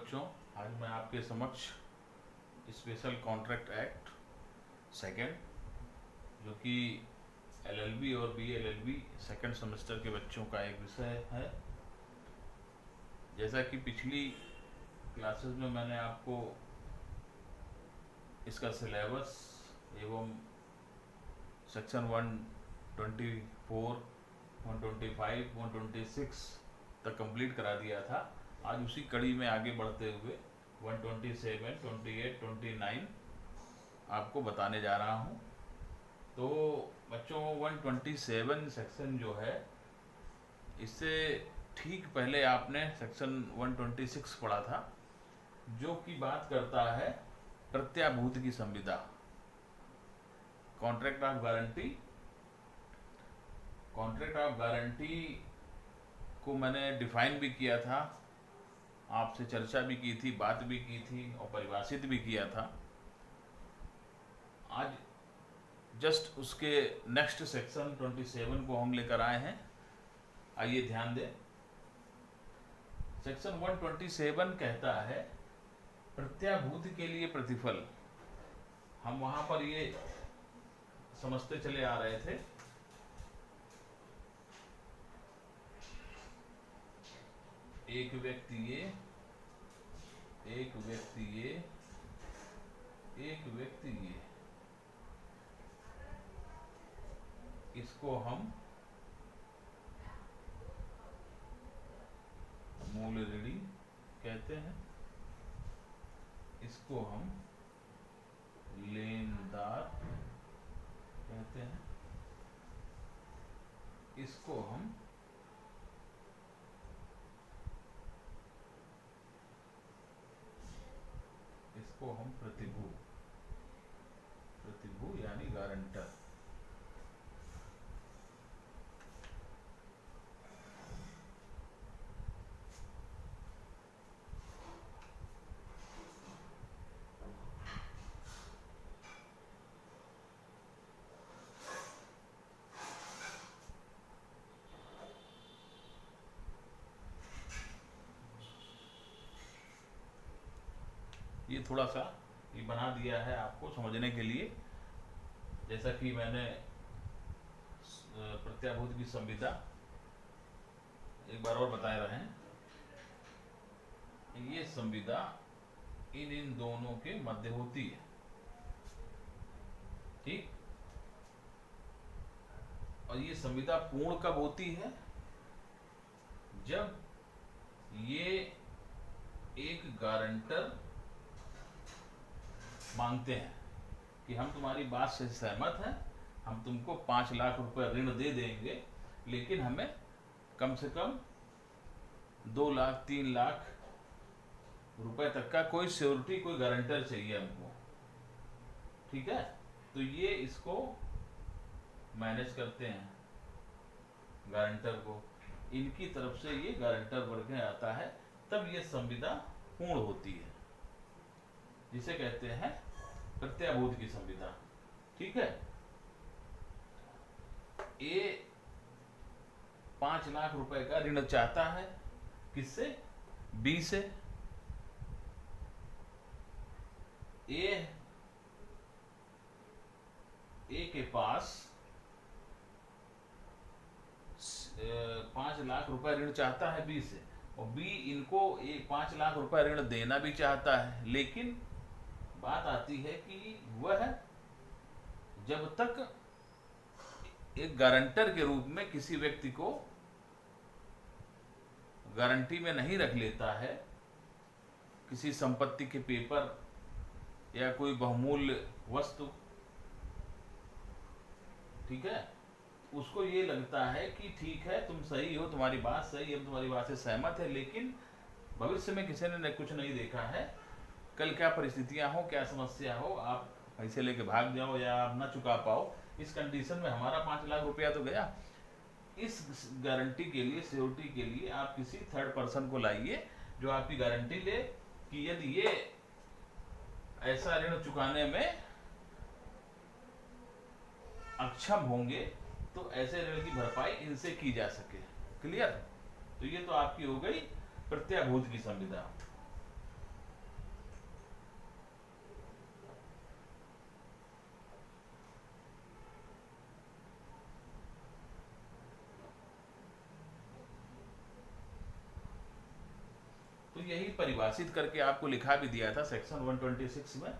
बच्चों, आज मैं आपके समक्ष स्पेशल कॉन्ट्रैक्ट एक्ट सेकंड, जो कि एलएलबी और बीएलएलबी सेकंड सेमेस्टर के बच्चों का एक विषय है। जैसा कि पिछली क्लासेस में मैंने आपको इसका सिलेबस एवं सेक्शन 124, 125, 126 तक कंप्लीट करा दिया था। आज उसी कड़ी में आगे बढ़ते हुए 127, 28, 29 आपको बताने जा रहा हूँ। तो बच्चों 127 सेक्शन जो है, इससे ठीक पहले आपने सेक्शन 126 पढ़ा था, जो कि बात करता है प्रत्याभूत की संविदा, contract of guarantee. Contract of guarantee को मैंने डिफाइन भी किया था, आपसे चर्चा भी की थी, बात भी की थी और परिभाषित भी किया था। आज जस्ट उसके नेक्स्ट सेक्शन 27 को हम लेकर आए हैं। आइए ध्यान दें। सेक्शन 127 कहता है प्रत्याभूत के लिए प्रतिफल। हम वहां पर ये समझते चले आ रहे थे एक व्यक्ति ये, एक व्यक्ति ये, एक व्यक्ति ये, इसको हम मूल ऋणी कहते हैं, इसको हम लेनदार कहते हैं, इसको हम प्रतिभू, प्रतिभू यानी गारंटर। ये थोड़ा सा ये बना दिया है आपको समझने के लिए। जैसा कि मैंने प्रत्याभूत की संविदा एक बार और बताए रहे हैं, ये संविदा इन दोनों के मध्य होती है, ठीक। और ये संविदा पूर्ण कब होती है? जब ये एक गारंटर मांगते हैं कि हम तुम्हारी बात से सहमत हैं, हम तुमको 5 लाख रुपए ऋण दे देंगे, लेकिन हमें कम से कम 2 लाख 3 लाख रुपए तक का कोई सिक्योरिटी, कोई गारंटर चाहिए हमको, ठीक है। तो ये इसको मैनेज करते हैं, गारंटर को, इनकी तरफ से ये गारंटर बढ़ के आता है, तब ये संविदा पूर्ण होती है, जिसे कहते हैं प्रत्याभूत की संविदा, ठीक है। ए 5 लाख रुपए का ऋण चाहता है, किससे? बी से। ए के पास 5 लाख रुपए ऋण चाहता है बी से, और बी इनको 5 लाख रुपए ऋण देना भी चाहता है, लेकिन बात आती है कि वह जब तक एक गारंटर के रूप में किसी व्यक्ति को गारंटी में नहीं रख लेता है, किसी संपत्ति के पेपर या कोई बहुमूल्य वस्तु, ठीक है, उसको ये लगता है कि ठीक है, तुम सही हो, तुम्हारी बात सही है, हम तुम्हारी बात से सहमत है, लेकिन भविष्य में किसी ने कुछ नहीं देखा है, कल क्या परिस्थितियां हो, क्या समस्या हो, आप पैसे लेके भाग जाओ या आप ना चुका पाओ, इस कंडीशन में हमारा 5 लाख रुपया तो गया। इस गारंटी के लिए, सिक्योरिटी के लिए आप किसी थर्ड पर्सन को लाइए जो आपकी गारंटी ले कि यदि ये ऐसा ऋण चुकाने में अक्षम होंगे तो ऐसे ऋण की भरपाई इनसे की जा सके। क्लियर? तो ये तो आपकी हो गई प्रत्याभूत की संविदा। यही परिभाषित करके आपको लिखा भी दिया था सेक्शन 126 में।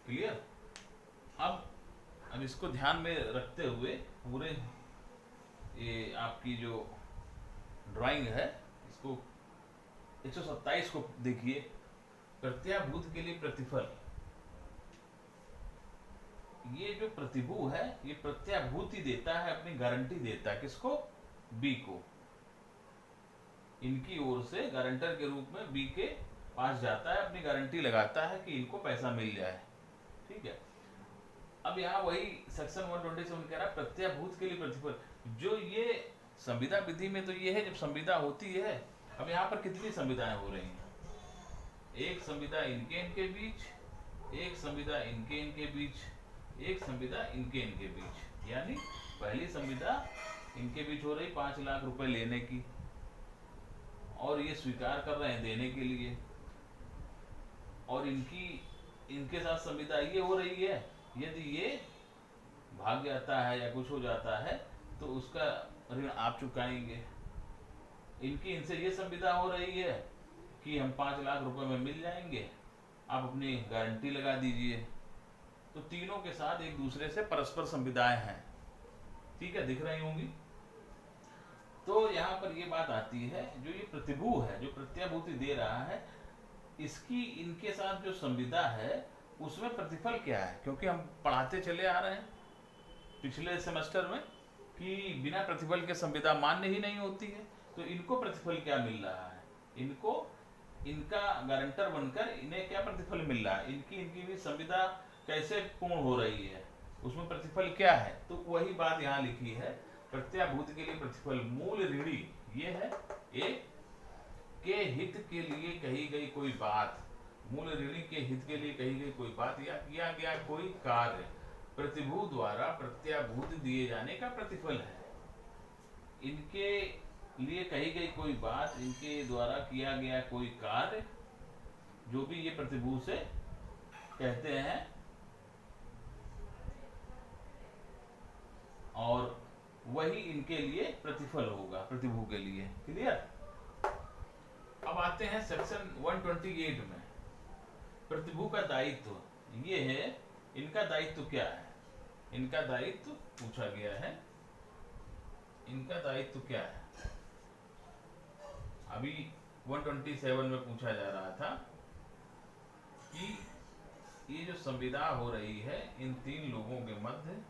क्लियर? अब इसको ध्यान में रखते हुए पूरे ये आपकी जो ड्राइंग है इसको 127 को देखिए। प्रत्याभूत के लिए प्रतिफल, ये जो प्रतिभू है ये प्रत्याभूति देता है, अपनी गारंटी देता है। किसको? बी को। इनकी ओर से गारंटर के रूप में बी के पास जाता है, अपनी गारंटी लगाता है कि इनको पैसा मिल जाए। ठीक है। अब यहाँ वही सेक्शन 127 कह रहा है प्रत्याभूत के लिए प्रतिफल। जो ये संविदा विधि में तो ये है जब संविदा होती है। अब यहाँ पर कितनी संविदाएं हो रही हैं? एक संविदा इनके बीच, एक संविदा इनके बीच, एक संविदा इनके बीच। यानी पहली संविदा इनके बीच हो रही 5 लाख रुपए लेने की, और ये स्वीकार कर रहे हैं देने के लिए, और इनके साथ संविदा ये हो रही है। यदि ये भाग जाता है या कुछ हो जाता है तो उसका ऋण आप चुकाएंगे। इनसे ये संविदा हो रही है कि हम 5 लाख रुपए में मिल जाएंगे, आप अपनी गारंटी लगा दीजिए। तो तीनों के साथ एक दूसरे से परस्पर संविदाएं हैं। ठीक है, दिख रही होंगी। तो यहाँ पर ये बात आती है, जो ये प्रतिभू है जो प्रत्याभूति दे रहा है, इसकी इनके साथ जो संविदा है उसमें प्रतिफल क्या है? क्योंकि हम पढ़ाते चले आ रहे हैं पिछले सेमेस्टर में कि बिना प्रतिफल के संविदा मान्य ही नहीं होती है। तो इनको प्रतिफल क्या मिल रहा है? इनको इनका गारंटर बनकर इन्हें क्या प्रतिफल मिल रहा है? इनकी भी संविदा कैसे पूर्ण हो रही है, उसमें प्रतिफल क्या है? तो वही बात यहाँ लिखी है, प्रत्याभूति के लिए प्रतिफल मूल ऋणी ये है ए के हित के लिए कही गई कोई बात, मूल ऋणी के हित के लिए कही गई कोई बात या किया गया कोई कार्य प्रतिभू द्वारा प्रत्याभूति दिए जाने का प्रतिफल है। इनके लिए कही गई कोई बात, इनके द्वारा किया गया कोई कार्य, जो भी ये प्रतिभू से कहते हैं, और वही इनके लिए प्रतिफल होगा प्रतिभू के लिए। क्लियर? अब आते हैं सेक्शन 128 में। प्रतिभू का दायित्व ये है, इनका दायित्व क्या है? इनका दायित्व पूछा गया है, इनका दायित्व क्या है? अभी 127 में पूछा जा रहा था कि ये जो संविदा हो रही है इन तीन लोगों के मध्य,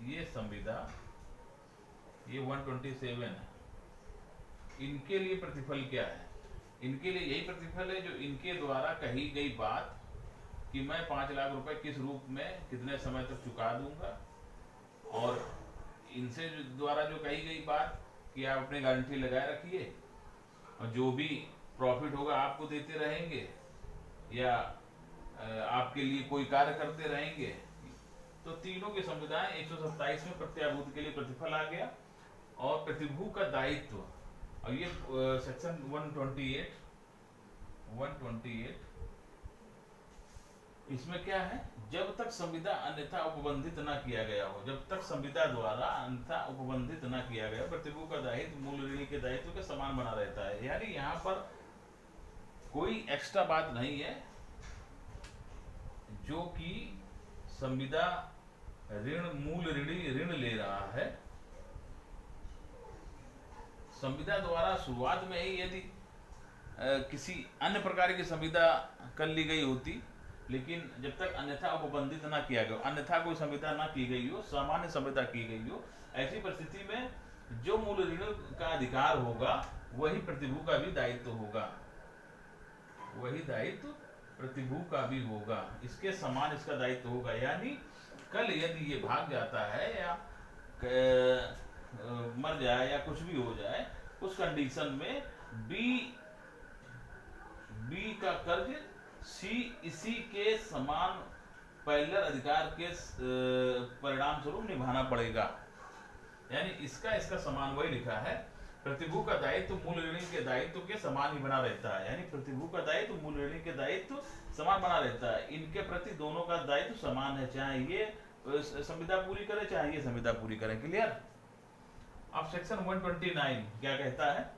ये संविदा ये 127 है, इनके लिए प्रतिफल क्या है? इनके लिए यही प्रतिफल है जो इनके द्वारा कही गई बात कि मैं 5 लाख रुपए किस रूप में कितने समय तक चुका दूंगा, और इनसे द्वारा जो कही गई बात कि आप अपनी गारंटी लगाए रखिए और जो भी प्रॉफिट होगा आपको देते रहेंगे या आपके लिए कोई कार्य करते रहेंगे। तो तीनों की संविधाएं 127 में प्रत्याभूति के लिए प्रतिफल आ गया। और प्रतिभू का दायित्व, और ये सेक्शन 128 इसमें क्या है? जब तक संविदा अन्यथा उपबंधित ना किया गया हो, जब तक संविदा द्वारा अन्यथा उपबंधित ना किया गया, प्रतिभू का दायित्व मूल ऋणी के दायित्व के समान बना रहता है। यानी यहाँ पर कोई एक्स्ट्रा बात नहीं है, जो कि संविदा ऋण मूल ऋणी ऋण ले रहा है, संविदा द्वारा शुरुआत में ही यदि किसी अन्य प्रकार की संविदा कर ली गई होती, लेकिन जब तक अन्यथा उपबंधित ना किया गया, अन्यथा कोई संविदा ना की गई हो, सामान्य संविदा की गई हो, ऐसी परिस्थिति में जो मूल ऋण का अधिकार होगा वही प्रतिभू का भी दायित्व होगा, वही दायित्व प्रतिभू का भी होगा, इसके समान इसका दायित्व होगा। यानी कल यदि ये भाग जाता है या मर जाए या कुछ भी हो जाए, उस कंडीशन में बी का कर्ज सी इसी के समान पैरेलल अधिकार के परिणाम स्वरूप निभाना पड़ेगा। यानी इसका समान वही लिखा है प्रतिभू का दायित्व मूल ऋणी के दायित्व के समान ही बना रहता है, यानी प्रतिभू का दायित्व मूल ऋणी के दायित्व समान बना रहता है। इनके प्रति दोनों का दायित्व समान है, चाहे ये संविदा पूरी करे चाहे ये संविदा पूरी करे। क्लियर। अब सेक्शन 129 क्या कहता है?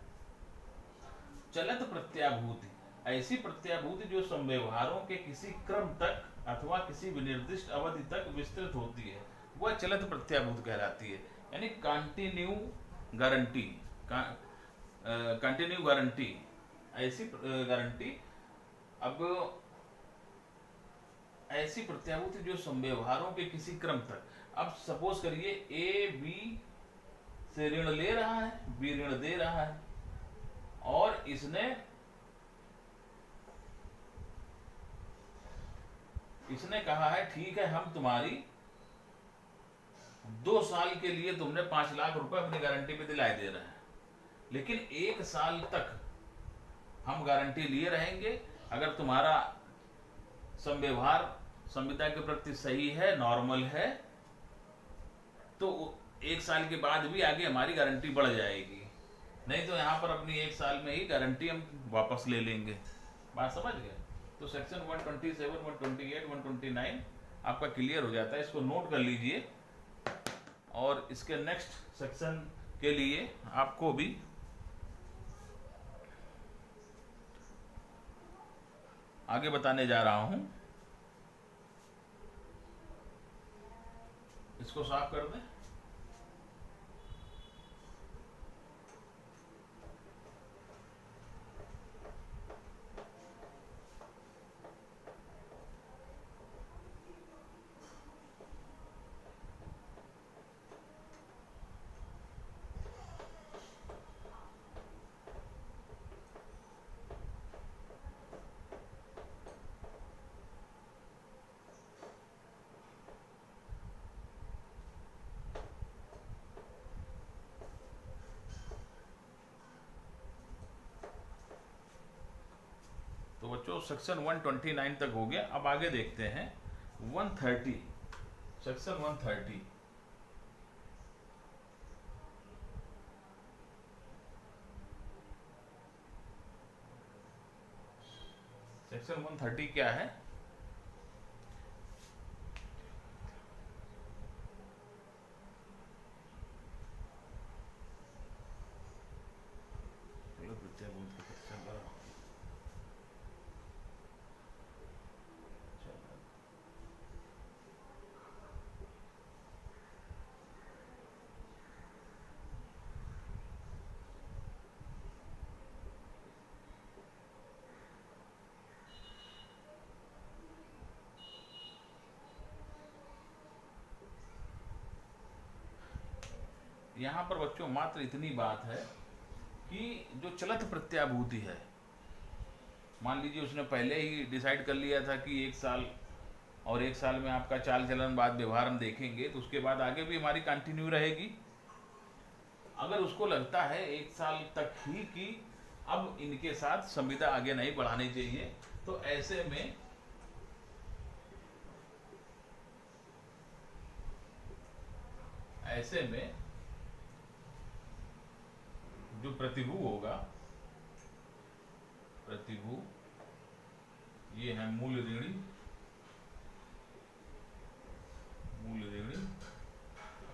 चलत प्रत्याभूति, ऐसी प्रत्याभूति जो संव्यवहारों के किसी क्रम तक अथवा किसी विनिर्दिष्ट अवधि तक विस्तृत होती है, वह चलत प्रत्याभूति कहलाती है। यानी कंटिन्यू गारंटी, कंटिन्यू गारंटी, ऐसी गारंटी। अब ऐसी प्रत्याभूति जो संव्यवहारों के किसी क्रम तक, अब सपोज करिए ए बी से ऋण ले रहा है, बी ऋण दे रहा है, और इसने कहा है ठीक है हम तुम्हारी 2 साल के लिए तुमने 5 लाख रुपए अपनी गारंटी पे दिलाए दे रहे हैं, लेकिन 1 साल तक हम गारंटी लिए रहेंगे। अगर तुम्हारा संव्यवहार संविदा के प्रति सही है, नॉर्मल है, तो 1 साल के बाद भी आगे हमारी गारंटी बढ़ जाएगी, नहीं तो यहाँ पर अपनी 1 साल में ही गारंटी हम वापस ले लेंगे। बात समझ गए? तो सेक्शन 127, 128, 129 आपका क्लियर हो जाता है। इसको नोट कर लीजिए, और इसके नेक्स्ट सेक्शन के लिए आपको भी आगे बताने जा रहा हूं। इसको साफ कर दें। तो बच्चों सेक्शन 129 तक हो गया। अब आगे देखते हैं 130, सेक्शन 130। सेक्शन 130 क्या है? यहाँ पर बच्चों मात्र इतनी बात है कि जो चलत प्रत्याभूति है, मान लीजिए उसने पहले ही डिसाइड कर लिया था कि 1 साल, और 1 साल में आपका चाल चलन बाद व्यवहार हम देखेंगे, तो उसके बाद आगे भी हमारी कंटिन्यू रहेगी। अगर उसको लगता है 1 साल तक ही कि अब इनके साथ संविदा आगे नहीं बढ़ानी चाहिए, तो ऐसे में जो प्रतिभू होगा, प्रतिभू ये है मूल ऋणी,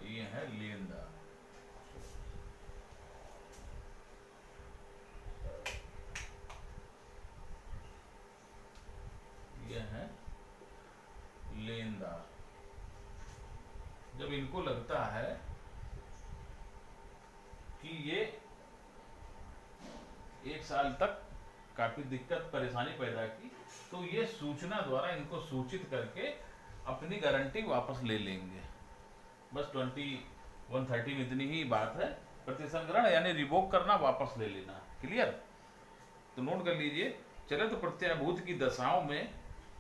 ये है लेनदार। ये है लेनदार। जब इनको लगता है कि ये 1 साल तक काफी दिक्कत परेशानी पैदा की, तो ये सूचना द्वारा इनको सूचित करके अपनी गारंटी वापस ले लेंगे। बस 130 में इतनी ही बात है। प्रतिसंग्रहण यानी रिवोक करना, वापस ले लेना। क्लियर? तो नोट कर लीजिए, चलत प्रत्याभूत की दशाओं में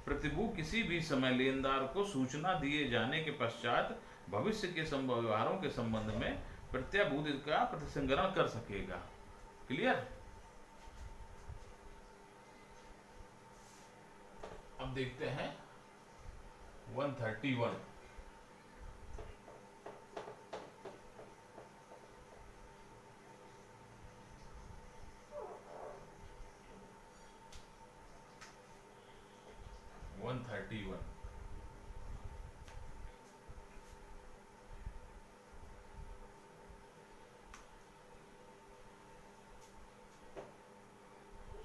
प्रतिभू किसी भी समय लेनदार को सूचना दिए जाने के पश्चात भविष्य के व्यवहारों के संबंध में प्रत्याभूत का प्रतिसंग्रहण कर सकेगा। क्लियर? अब देखते हैं 131। 131।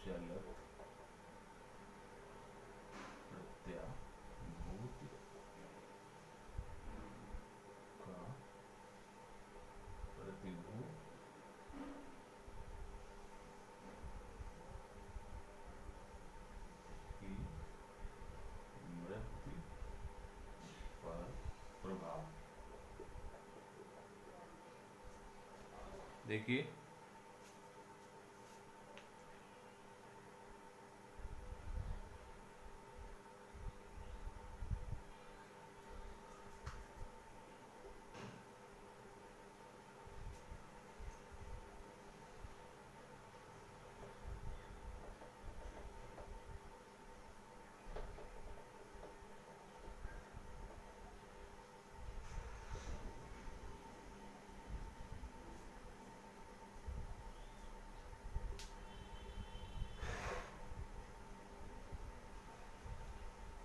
चलत प्रत्याभूत का प्रतिभू की मृत्यु पर प्रभाव। देखिए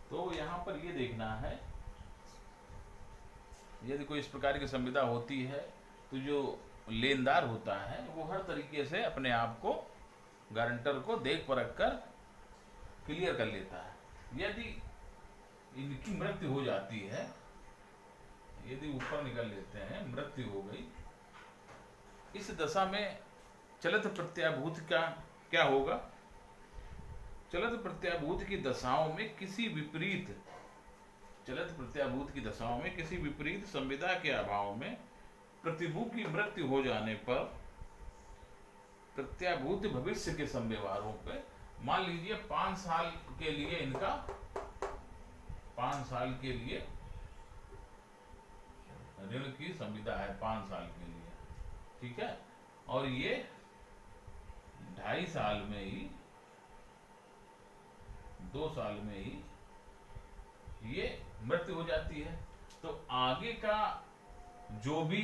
तो यहाँ पर ये देखना है, यदि कोई इस प्रकार की संविदा होती है तो जो लेनदार होता है वो हर तरीके से अपने आप को, गारंटर को देख परख कर क्लियर कर लेता है। यदि इनकी मृत्यु हो जाती है, यदि ऊपर निकल लेते हैं, मृत्यु हो गई, इस दशा में चलत प्रत्याभूत का क्या होगा? चलत प्रत्याभूत की दशाओं में किसी विपरीत, चलत प्रत्याभूत की दशाओं में किसी विपरीत संविदा के अभाव में प्रतिभू की मृत्यु हो जाने पर प्रत्याभूत भविष्य के संव्यवहारों पे, मान लीजिए 5 साल के लिए इनका, 5 साल के लिए ऋण की संविदा है, 5 साल के लिए, ठीक है, और ये 2.5 साल में ही, 2 साल में ही ये मृत्यु हो जाती है। तो आगे का जो भी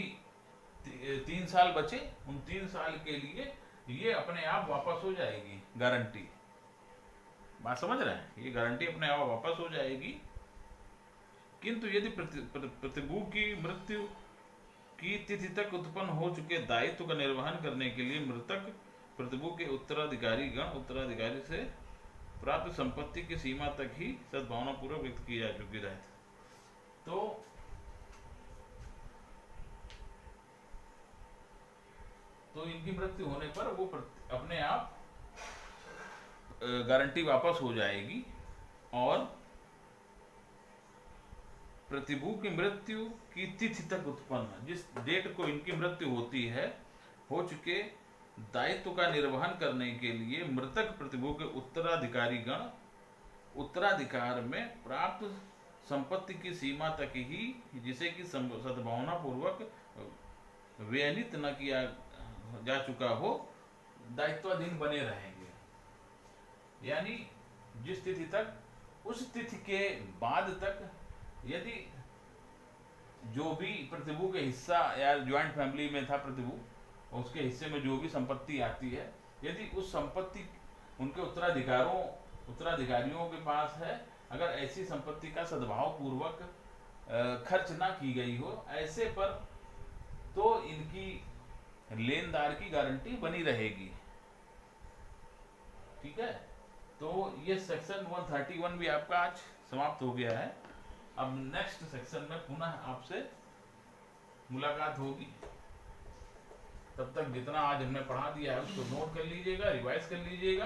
3 साल बचे, उन 3 साल के लिए ये अपने आप वापस हो जाएगी गारंटी। बात समझ रहे हैं? ये गारंटी अपने आप वापस हो जाएगी। किंतु यदि प्रतिभू की मृत्यु की तिथि तक उत्पन्न हो चुके दायित्व का निर्वहन करने के लिए मृतक प्रतिभू के उत्तराधिकारी गण उत्तराधिकारी से प्राप्त संपत्ति की सीमा तक ही सद्भावना पूर्वक व्यक्त की जा चुकी रहे, तो इनकी मृत्यु होने पर वो अपने आप गारंटी वापस हो जाएगी। और प्रतिभू की मृत्यु की तिथि तक उत्पन्न, जिस डेट को इनकी मृत्यु होती है, हो चुके दायित्व का निर्वहन करने के लिए मृतक प्रतिभू के उत्तराधिकारी गण उत्तराधिकार में प्राप्त संपत्ति की सीमा तक ही, जिसे कि सद्भावना पूर्वक व्ययनित न किया जा चुका हो, दायित्वाधीन बने रहेंगे। यानी जिस तिथि तक, उस तिथि के बाद तक यदि जो भी प्रतिभू के हिस्सा, या ज्वाइंट फैमिली में था प्रतिभू, उसके हिस्से में जो भी संपत्ति आती है, यदि उस संपत्ति उनके उत्तराधिकारियों के पास है, अगर ऐसी संपत्ति का सद्भाव पूर्वक खर्च ना की गई हो, ऐसे पर तो इनकी लेनदार की गारंटी बनी रहेगी। ठीक है, तो ये सेक्शन 131 भी आपका आज समाप्त हो गया है। अब नेक्स्ट सेक्शन में पुनः आपसे मुलाकात होगी। तब तक जितना आज हमने पढ़ा दिया है उसको नोट कर लीजिएगा, रिवाइज कर लीजिएगा,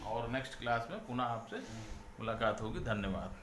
और नेक्स्ट क्लास में पुनः आपसे मुलाकात होगी। धन्यवाद।